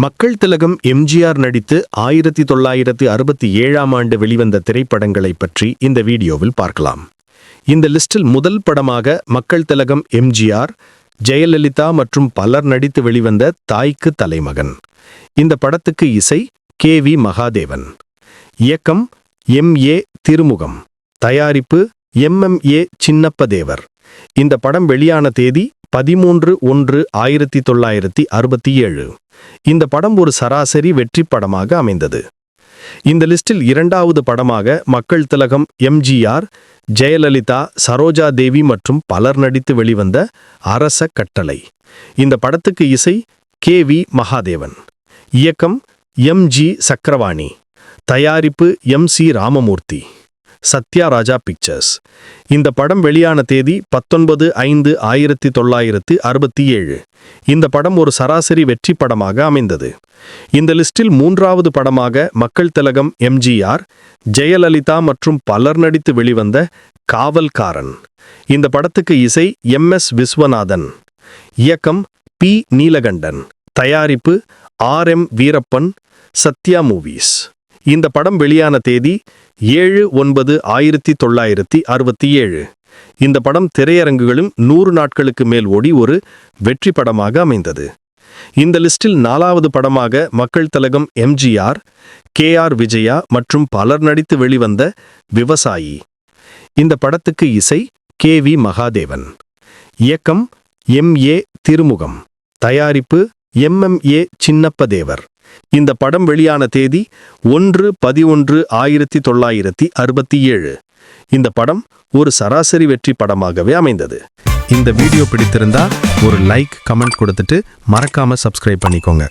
மக்கள் திலகம் எம்ஜிஆர் நடித்து 1967ஆம் ஆண்டு வெளிவந்த திரைப்படங்களை பற்றி இந்த வீடியோவில் பார்க்கலாம். இந்த லிஸ்டில் முதல் படமாக மக்கள் திலகம் எம்ஜிஆர், ஜெயலலிதா மற்றும் பலர் நடித்து வெளிவந்த தாய்க்கு தலைமகன். இந்த படத்துக்கு இசை கே.வி. மகாதேவன். இயக்கம் எம்.ஏ. திருமுகம். தயாரிப்பு எம்.எம்.ஏ. சின்னப்பதேவர். இந்த படம் வெளியான தேதி 13/1/1967. இந்த படம் ஒரு சராசரி வெற்றி படமாக அமைந்தது. இந்த லிஸ்டில் இரண்டாவது படமாக மக்கள் திலகம் எம்ஜிஆர், ஜெயலலிதா, சரோஜா தேவி மற்றும் பலர் நடித்து வெளிவந்த அரச கட்டளை. இந்த படத்துக்கு இசை கே.வி. மகாதேவன். இயக்கம் எம்.ஜி. சக்கரவாணி. தயாரிப்பு எம்.சி. ராமமூர்த்தி. சத்யா ராஜா பிக்சர்ஸ். இந்த படம் வெளியான தேதி 19/5/1967. இந்த படம் ஒரு சராசரி வெற்றி படமாக அமைந்தது. இந்த லிஸ்டில் மூன்றாவது படமாக மக்கள் திலகம் எம்ஜிஆர், ஜெயலலிதா மற்றும் பலர் நடித்து வெளிவந்த காவல்காரன். இந்த படத்துக்கு இசை எம்.எஸ். விஸ்வநாதன். இயக்கம் பி. நீலகண்டன். தயாரிப்பு ஆர்.எம். வீரப்பன், சத்யா மூவிஸ். இந்த படம் வெளியான தேதி 7/9/1967. இந்த படம் திரையரங்குகளில் 100 நாட்களுக்கு மேல் ஓடி ஒரு வெற்றி படமாக அமைந்தது. இந்த லிஸ்டில் நாலாவது படமாக மக்கள் திலகம் எம்ஜிஆர், கே.ஆர். விஜயா மற்றும் பலர் நடித்து வெளிவந்த விவசாயி. இந்த படத்துக்கு இசை கே.வி. மகாதேவன். இயக்கம் எம்.ஏ. திருமுகம். தயாரிப்பு எம்.எம்.ஏ. சின்னப்பதேவர். இந்த படம் வெளியான தேதி 1/11/1967. இந்த படம் ஒரு சராசரி வெற்றி படமாகவே அமைந்தது. இந்த வீடியோ பிடித்திருந்தா ஒரு லைக், கமெண்ட் கொடுத்துட்டு மறக்காம சப்ஸ்கிரைப் பண்ணிக்கோங்க.